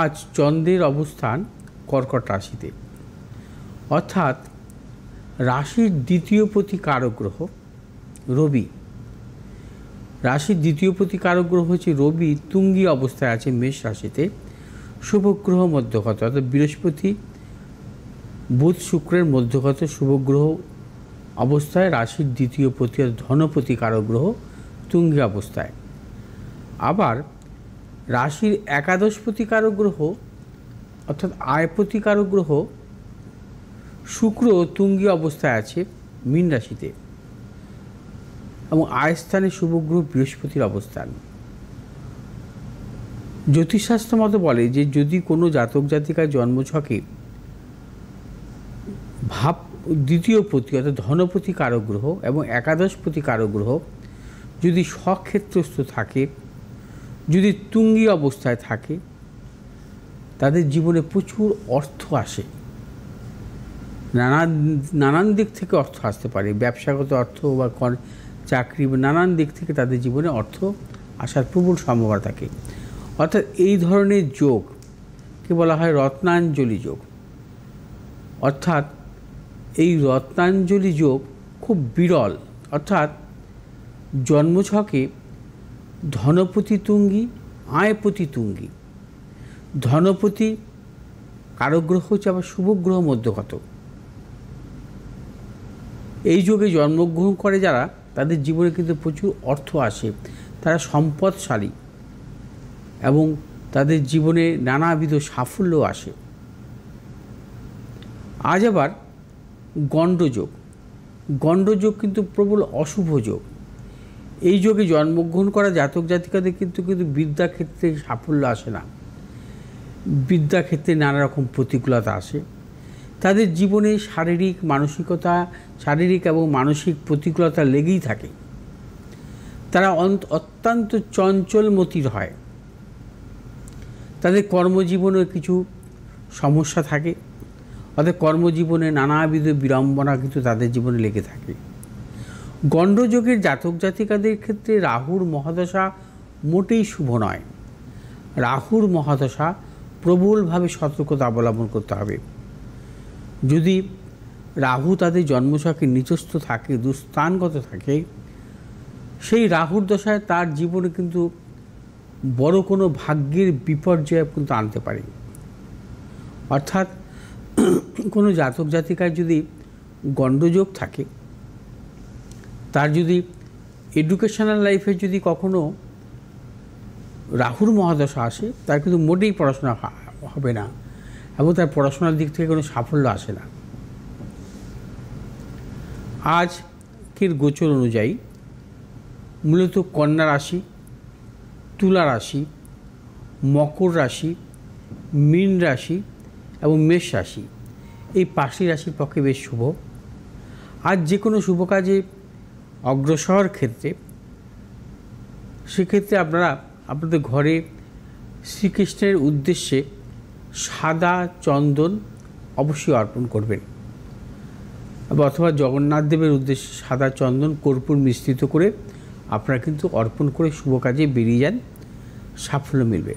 আজ চন্দ্রের অবস্থান কর্কট রাশিতে, অর্থাৎ রাশির দ্বিতীয় প্রতি কারক গ্রহ রবি। রাশির দ্বিতীয় প্রতি কারক গ্রহ হচ্ছে রবি, তুঙ্গী অবস্থায় আছে মেষ রাশিতে। শুভগ্রহ মধ্যগত, অর্থাৎ বৃহস্পতি বুধ শুক্রের মধ্যগত শুভগ্রহ অবস্থায় রাশির দ্বিতীয় প্রতি ধনপতি কারক গ্রহ তুঙ্গী অবস্থায়। আবার রাশির একাদশপতি কারক গ্রহ অর্থাৎ আয়পতি কারক গ্রহ শুক্র তুঙ্গী অবস্থায় আছে মীন রাশিতে, এবং আয়স্থানে শুভগ্রহ বৃহস্পতির অবস্থান। জ্যোতিষশাস্ত্র মতো বলে যে যদি কোনো জাতক জাতিকার জন্মছকে ভাব দ্বিতীয় পতি অর্থাৎ ধনপতি কারক গ্রহ এবং একাদশপতি কারক গ্রহ যদি স্বক্ষেত্রস্থ থাকে, যদি তুঙ্গী অবস্থায় থাকে, তাদের জীবনে প্রচুর অর্থ আসে। নানান দিক থেকে অর্থ আসতে পারে, ব্যবসাগত অর্থ বা চাকরি, নানান দিক থেকে তাদের জীবনে অর্থ আসার প্রবল সম্ভাবনা থাকে। অর্থাৎ এই ধরনের যোগকে বলা হয় রত্নাঞ্জলি যোগ। অর্থাৎ এই রত্নাঞ্জলি যোগ খুব বিরল। অর্থাৎ জন্মছকে ধনপতি তুঙ্গী, আয়পতি তুঙ্গী। ধনপতি কারক গ্রহ হচ্ছে আবার শুভগ্রহ মধ্যগত। এই যোগে জন্মগ্রহণ করে যারা, তাদের জীবনে কিন্তু প্রচুর অর্থ আসে, তারা সম্পদশালী এবং তাদের জীবনে নানাবিধ সাফল্য আসে। আজ আবার গণ্ডযোগ। গণ্ডযোগ কিন্তু প্রবল অশুভ যোগ। এই যোগে জন্মগ্রহণ করা জাতক জাতিকাদের কিন্তু বিদ্যাক্ষেত্রে সাফল্য আসে না, বিদ্যাক্ষেত্রে নানা রকম প্রতিকূলতা আসে। তাদের জীবনে শারীরিক এবং মানসিক প্রতিকূলতা লেগেই থাকে। তারা অত্যন্ত চঞ্চলমতির হয়। তাদের কর্মজীবনে কিছু সমস্যা থাকে, অর্থাৎ কর্মজীবনে নানাবিধ বিড়ম্বনা কিন্তু তাদের জীবনে লেগে থাকে। গণ্ডযোগের জাতক জাতিকাদের ক্ষেত্রে রাহুর মহাদশা মোটেই শুভ নয়। রাহুর মহাদশা প্রবলভাবে সতর্কতা অবলম্বন করতে হবে। যদি রাহু তাদের জন্মছকে নিচস্থ থাকে, দুস্থানগত থাকে, সেই রাহুর দশায় তার জীবনে কিন্তু বড় কোনো ভাগ্যের বিপর্যয় কিন্তু আনতে পারে। অর্থাৎ কোনো জাতক জাতিকায় যদি গণ্ডযোগ থাকে, তার যদি এডুকেশনাল লাইফে যদি কখনো রাহুর মহাদশা আসে, তার কিন্তু মোটেই পড়াশোনা হবে না এবং তার পড়াশোনার দিক থেকে কোনো সাফল্য আসে না। আজকের গোচর অনুযায়ী মূলত কন্যা রাশি, তুলা রাশি, মকর রাশি, মীন রাশি এবং মেষ রাশি, এই 5টি রাশির পক্ষে বেশ শুভ। আজ যে কোনো শুভ কাজে অগ্রসর ক্ষেত্রে, সেক্ষেত্রে আপনারা আপনাদের ঘরে শ্রীকৃষ্ণের উদ্দেশ্যে সাদা চন্দন অবশ্যই অর্পণ করবেন, অথবা জগন্নাথ দেবের উদ্দেশ্যে সাদা চন্দন কর্পূর মিশ্রিত করে আপনারা কিন্তু অর্পণ করে শুভ কাজে বেরিয়ে যান, সাফল্য মিলবে।